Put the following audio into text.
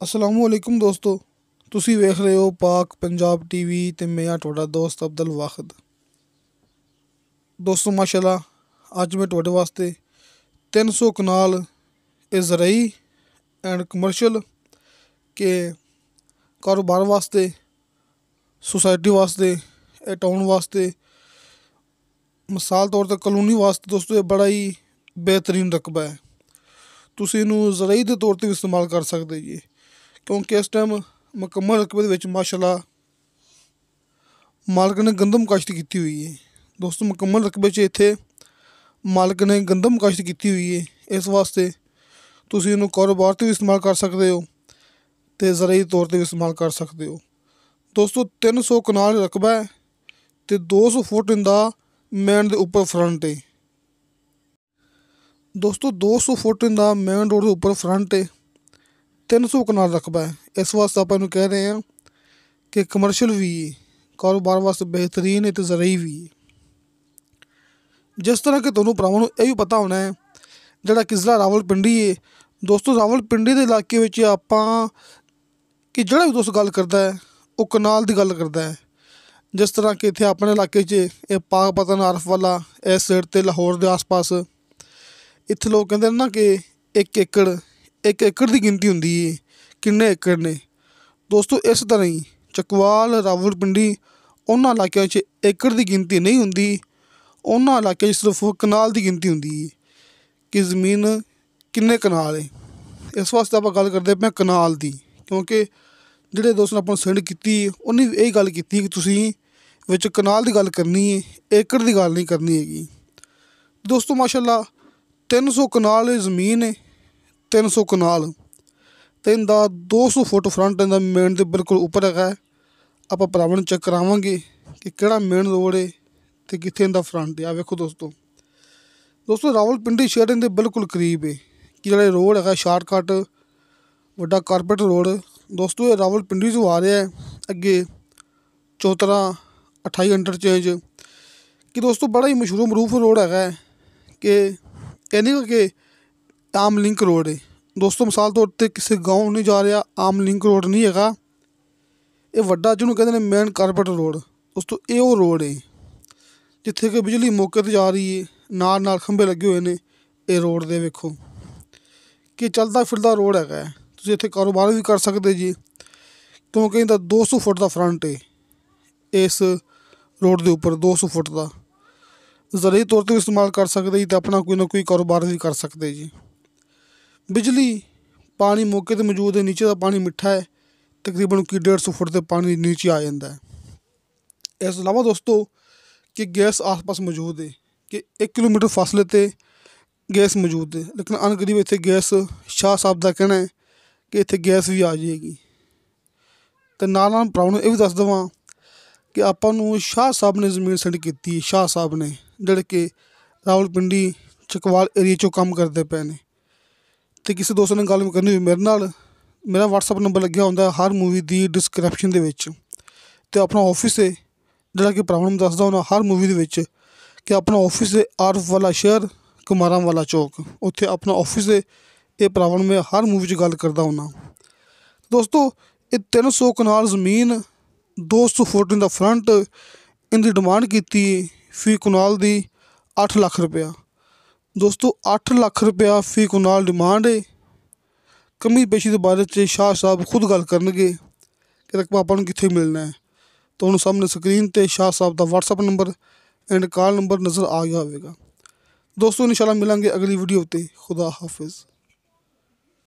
असलामुअलैकुम दोस्तों, ਤੁਸੀਂ ਵੇਖ ਰਹੇ ਹੋ ਪਾਕ ਪੰਜਾਬ ਟੀਵੀ ਤੇ ਮੈਂ ਆ ਤੁਹਾਡਾ ਦੋਸਤ ਅਬਦੁਲ ਵਾਹਿਦ। ਦੋਸਤੋ ਮਾਸ਼ਾਅੱਲਾ, ਅੱਜ ਮੈਂ ਤੁਹਾਡੇ ਵਾਸਤੇ 300 ਕਨਾਲ ਇਹ ਜ਼ਰਈ ਐਂਡ ਕਮਰਸ਼ੀਅਲ ਕਿ ਕਾਰੋਬਾਰ ਵਾਸਤੇ, ਸੁਸਾਇਟੀ ਵਾਸਤੇ, ਇਹ ਟਾਊਨ ਵਾਸਤੇ, ਮਿਸਾਲ ਤੌਰ 'ਤੇ ਕਲੋਨੀ ਵਾਸਤੇ ਦੋਸਤੋ ਇਹ ਬੜਾ ਹੀ ਬਿਹਤਰੀਨ ਰਕਬਾ ਹੈ। ਤੁਸੀਂ ਇਹਨੂੰ ਜ਼ਰਈ ਦੇ ਤੌਰ 'ਤੇ ਵੀ ਇਸਤੇਮਾਲ ਕਰ ਸਕਦੇ ਜੀ, ਕਿਉਂਕਿ ਇਸ ਟਾਈਮ ਮੁਕੰਮਲ ਰਕਬੇ ਦੇ ਵਿੱਚ ਮਾਸ਼ਾਅੱਲਾ ਮਾਲਕ ਨੇ ਗੰਦਮ ਕਾਸ਼ਤ ਕੀਤੀ ਹੋਈ ਹੈ। ਦੋਸਤੋ ਮੁਕੰਮਲ ਰਕਬੇ 'ਚ ਇੱਥੇ ਮਾਲਕ ਨੇ ਗੰਦਮ ਕਾਸ਼ਤ ਕੀਤੀ ਹੋਈ ਹੈ। ਇਸ ਵਾਸਤੇ ਤੁਸੀਂ ਇਹਨੂੰ ਕਾਰੋਬਾਰ 'ਤੇ ਵੀ ਇਸਤੇਮਾਲ ਕਰ ਸਕਦੇ ਹੋ ਅਤੇ ਜ਼ਰਈ ਤੌਰ 'ਤੇ ਵੀ ਇਸਤੇਮਾਲ ਕਰ ਸਕਦੇ ਹੋ। ਦੋਸਤੋ 300 ਕਨਾਲ ਰਕਬਾ ਹੈ ਅਤੇ 200 ਫੁੱਟ ਇਹਦਾ ਮੇਨ ਦੇ ਉੱਪਰ ਫਰੰਟ ਹੈ। ਦੋਸਤੋ 200 ਫੁੱਟ ਇਹਦਾ ਮੇਨ ਰੋਡ ਦੇ ਉੱਪਰ ਫਰੰਟ ਹੈ। 300 ਕਨਾਲ ਰਕਬਾ ਹੈ। ਇਸ ਵਾਸਤੇ ਆਪਾਂ ਇਹਨੂੰ ਕਹਿ ਰਹੇ ਹਾਂ ਕਿ ਕਮਰਸ਼ੀਅਲ ਵੀ ਹੈ, ਕਾਰੋਬਾਰ ਵਾਸਤੇ ਬਿਹਤਰੀਨ ਹੈ ਅਤੇ ਜ਼ਰਈ ਵੀ ਹੈ। ਜਿਸ ਤਰ੍ਹਾਂ ਕਿ ਤੁਹਾਨੂੰ ਭਰਾਵਾਂ ਨੂੰ ਇਹ ਵੀ ਪਤਾ ਹੋਣਾ ਹੈ, ਜਿਹੜਾ ਕਿ ਜ਼ਿਲ੍ਹਾ ਰਾਵਲਪਿੰਡੀ ਹੈ। ਦੋਸਤੋ ਰਾਵਲਪਿੰਡੀ ਦੇ ਇਲਾਕੇ ਵਿੱਚ ਆਪਾਂ ਕਿ ਜਿਹੜਾ ਵੀ ਦੋਸਤ ਗੱਲ ਕਰਦਾ ਹੈ ਉਹ ਕਨਾਲ ਦੀ ਗੱਲ ਕਰਦਾ ਹੈ। ਜਿਸ ਤਰ੍ਹਾਂ ਕਿ ਇੱਥੇ ਆਪਣੇ ਇਲਾਕੇ 'ਚ ਇਹ ਪਾਕਪਤਨ ਆਰਫ ਵਾਲਾ ਇਸ ਸਾਈਡ 'ਤੇ ਲਾਹੌਰ ਦੇ ਆਸ ਪਾਸ ਇੱਥੇ ਲੋਕ ਕਹਿੰਦੇ ਨੇ ਨਾ ਕਿ 1 ਏਕੜ ਦੀ ਗਿਣਤੀ ਹੁੰਦੀ ਹੈ, ਕਿੰਨੇ ਏਕੜ ਨੇ। ਦੋਸਤੋ ਇਸ ਤਰ੍ਹਾਂ ਹੀ ਚੱਕਵਾਲ, ਰਾਵਲਪਿੰਡੀ ਉਹਨਾਂ ਇਲਾਕਿਆਂ 'ਚ ਏਕੜ ਦੀ ਗਿਣਤੀ ਨਹੀਂ ਹੁੰਦੀ, ਉਹਨਾਂ ਇਲਾਕਿਆਂ 'ਚ ਸਿਰਫ ਕਨਾਲ ਦੀ ਗਿਣਤੀ ਹੁੰਦੀ ਹੈ ਕਿ ਜ਼ਮੀਨ ਕਿੰਨੇ ਕਨਾਲ ਹੈ। ਇਸ ਵਾਸਤੇ ਆਪਾਂ ਗੱਲ ਕਰਦੇ ਪਏ ਕਨਾਲ ਦੀ, ਕਿਉਂਕਿ ਜਿਹੜੇ ਦੋਸਤ ਨੇ ਆਪਾਂ ਨੂੰ ਸੈਂਡ ਕੀਤੀ ਉਹਨੇ ਵੀ ਇਹ ਗੱਲ ਕੀਤੀ ਕਿ ਤੁਸੀਂ ਵਿੱਚ ਕਨਾਲ ਦੀ ਗੱਲ ਕਰਨੀ ਹੈ, ਏਕੜ ਦੀ ਗੱਲ ਨਹੀਂ ਕਰਨੀ ਹੈਗੀ। ਦੋਸਤੋ ਮਾਸ਼ਾਅੱਲਾ 300 ਕਨਾਲ ਜ਼ਮੀਨ ਹੈ, 300 ਕਨਾਲ ਅਤੇ ਇਹਦਾ 200 ਫੁੱਟ ਫਰੰਟ ਇਹਦਾ ਮੇਨ ਦੇ ਬਿਲਕੁਲ ਉੱਪਰ ਹੈਗਾ। ਆਪਾਂ ਭਰਾਵਾਂ ਨੂੰ ਚੈੱਕ ਕਰਾਵਾਂਗੇ ਕਿ ਕਿਹੜਾ ਮੇਨ ਰੋਡ ਹੈ ਅਤੇ ਕਿੱਥੇ ਇਹਦਾ ਫਰੰਟ ਹੈ। ਆ ਵੇਖੋ ਦੋਸਤੋ ਰਾਵਲਪਿੰਡੀ ਸ਼ਹਿਰ ਦੇ ਬਿਲਕੁਲ ਕਰੀਬ ਹੈ ਕਿ ਜਿਹੜਾ ਰੋਡ ਹੈਗਾ ਸ਼ਾਰਟਕੱਟ ਵੱਡਾ ਕਾਰਪੇਟ ਰੋਡ। ਦੋਸਤੋ ਇਹ ਰਾਵਲਪਿੰਡੀ 'ਚੋਂ ਆ ਰਿਹਾ ਹੈ ਅੱਗੇ ਚੌਤਰਾ 28 ਇੰਟਰਚੇਂਜ ਕਿ ਦੋਸਤੋ ਬੜਾ ਹੀ ਮਸ਼ਹੂਰ ਮਰੂਫ ਰੋਡ ਹੈਗਾ ਕਿ ਇਹ ਨਹੀਂ ਕਿ ਆਮ ਲਿੰਕ ਰੋਡ ਹੈ। ਦੋਸਤੋ ਮਿਸਾਲ ਤੌਰ 'ਤੇ ਕਿਸੇ ਗਾਉਂ ਨਹੀਂ ਜਾ ਰਿਹਾ, ਆਮ ਲਿੰਕ ਰੋਡ ਨਹੀਂ ਹੈਗਾ, ਇਹ ਵੱਡਾ ਜਿਹਨੂੰ ਕਹਿੰਦੇ ਨੇ ਮੇਨ ਕਾਰਪੇਟ ਰੋਡ। ਦੋਸਤੋ ਇਹ ਉਹ ਰੋਡ ਹੈ ਜਿੱਥੇ ਕਿ ਬਿਜਲੀ ਮੌਕੇ 'ਤੇ ਜਾ ਰਹੀ ਹੈ, ਨਾਲ ਖੰਭੇ ਲੱਗੇ ਹੋਏ ਨੇ। ਇਹ ਰੋਡ ਦੇ ਵੇਖੋ ਕਿ ਚੱਲਦਾ ਫਿਰਦਾ ਰੋਡ ਹੈਗਾ। ਤੁਸੀਂ ਇੱਥੇ ਕਾਰੋਬਾਰ ਵੀ ਕਰ ਸਕਦੇ ਜੀ, ਕਿਉਂਕਿ ਇਹਦਾ 200 ਫੁੱਟ ਦਾ ਫਰੰਟ ਹੈ ਇਸ ਰੋਡ ਦੇ ਉੱਪਰ, 200 ਫੁੱਟ ਦਾ। ਜ਼ਰਈ ਤੌਰ 'ਤੇ ਵੀ ਇਸਤੇਮਾਲ ਕਰ ਸਕਦੇ ਜੀ ਅਤੇ ਆਪਣਾ ਕੋਈ ਨਾ ਕੋਈ ਕਾਰੋਬਾਰ ਵੀ ਕਰ ਸਕਦੇ ਜੀ। ਬਿਜਲੀ ਪਾਣੀ ਮੌਕੇ 'ਤੇ ਮੌਜੂਦ ਹੈ, ਨੀਚੇ ਦਾ ਪਾਣੀ ਮਿੱਠਾ ਹੈ, ਤਕਰੀਬਨ 150 ਫੁੱਟ 'ਤੇ ਪਾਣੀ ਨੀਚੇ ਆ ਜਾਂਦਾ ਹੈ। ਇਸ ਤੋਂ ਇਲਾਵਾ ਦੋਸਤੋ ਕਿ ਗੈਸ ਆਸ ਪਾਸ ਮੌਜੂਦ ਹੈ ਕਿ 1 ਕਿਲੋਮੀਟਰ ਫਾਸਲੇ 'ਤੇ ਗੈਸ ਮੌਜੂਦ ਹੈ। ਲੇਕਿਨ ਅਣਕਰੀਬ ਇੱਥੇ ਗੈਸ ਸ਼ਾਹ ਸਾਹਿਬ ਦਾ ਕਹਿਣਾ ਹੈ ਕਿ ਇੱਥੇ ਗੈਸ ਵੀ ਆ ਜਾਏਗੀ। ਅਤੇ ਨਾਲ ਭਰਾਵਾਂ ਨੂੰ ਇਹ ਵੀ ਦੱਸ ਦੇਵਾਂ ਕਿ ਆਪਾਂ ਨੂੰ ਸ਼ਾਹ ਸਾਹਿਬ ਨੇ ਜ਼ਮੀਨ ਸੈਂਡ ਕੀਤੀ ਹੈ, ਸ਼ਾਹ ਸਾਹਿਬ ਨੇ ਜਿਹੜੇ ਕਿ ਰਾਵਲਪਿੰਡੀ ਚੱਕਵਾਲ ਏਰੀਏ 'ਚੋਂ ਕੰਮ ਕਰਦੇ ਪਏ ਨੇ। ਅਤੇ ਕਿਸੇ ਦੋਸਤ ਨੇ ਗੱਲ ਕਰਨੀ ਹੋਈ ਮੇਰੇ ਨਾਲ, ਮੇਰਾ ਵਟਸਐਪ ਨੰਬਰ ਲੱਗਿਆ ਹੁੰਦਾ ਹਰ ਮੂਵੀ ਦੀ ਡਿਸਕ੍ਰਿਪਸ਼ਨ ਦੇ ਵਿੱਚ। ਅਤੇ ਆਪਣਾ ਆਫਿਸ ਹੈ ਜਿਹੜਾ ਕਿ ਭਰਾਵਾਂ ਨੂੰ ਦੱਸਦਾ ਹੁੰਦਾ ਹਰ ਮੂਵੀ ਦੇ ਵਿੱਚ ਕਿ ਆਪਣਾ ਆਫਿਸ ਹੈ ਆਰਫ ਵਾਲਾ ਸ਼ਹਿਰ, ਕੁਮਾਰਾਂ ਵਾਲਾ ਚੌਕ, ਉੱਥੇ ਆਪਣਾ ਆਫਿਸ ਹੈ। ਇਹ ਭਰਾਵਾਂ ਨੂੰ ਮੈਂ ਹਰ ਮੂਵੀ 'ਚ ਗੱਲ ਕਰਦਾ ਹੁੰਦਾ। ਦੋਸਤੋ ਇਹ 300 ਕਨਾਲ ਜ਼ਮੀਨ, 200 ਫੁੱਟ ਦਾ ਫਰੰਟ, ਇਹਦੀ ਡਿਮਾਂਡ ਕੀਤੀ ਫੀ ਕਨਾਲ ਦੀ 8 ਲੱਖ ਰੁਪਇਆ। ਦੋਸਤੋ 8 ਲੱਖ ਰੁਪਇਆ ਫੀ ਕਨਾਲ ਡਿਮਾਂਡ ਹੈ। ਕਮੀ ਪੇਸ਼ੀ ਦੇ ਬਾਰੇ 'ਚ ਸ਼ਾਹ ਸਾਹਿਬ ਖੁਦ ਗੱਲ ਕਰਨਗੇ ਕਿ ਰਕਬਾ ਆਪਾਂ ਨੂੰ ਕਿੱਥੇ ਮਿਲਣਾ ਹੈ। ਤੁਹਾਨੂੰ ਸਾਹਮਣੇ ਸਕਰੀਨ 'ਤੇ ਸ਼ਾਹ ਸਾਹਿਬ ਦਾ WhatsApp number and call number ਨਜ਼ਰ ਆ ਗਿਆ ਹੋਵੇਗਾ। ਦੋਸਤੋ ਇਨਸ਼ਾਅੱਲਾ ਮਿਲਾਂਗੇ ਅਗਲੀ ਵੀਡੀਓ 'ਤੇ। ਖੁਦਾ ਹਾਫਿਜ਼।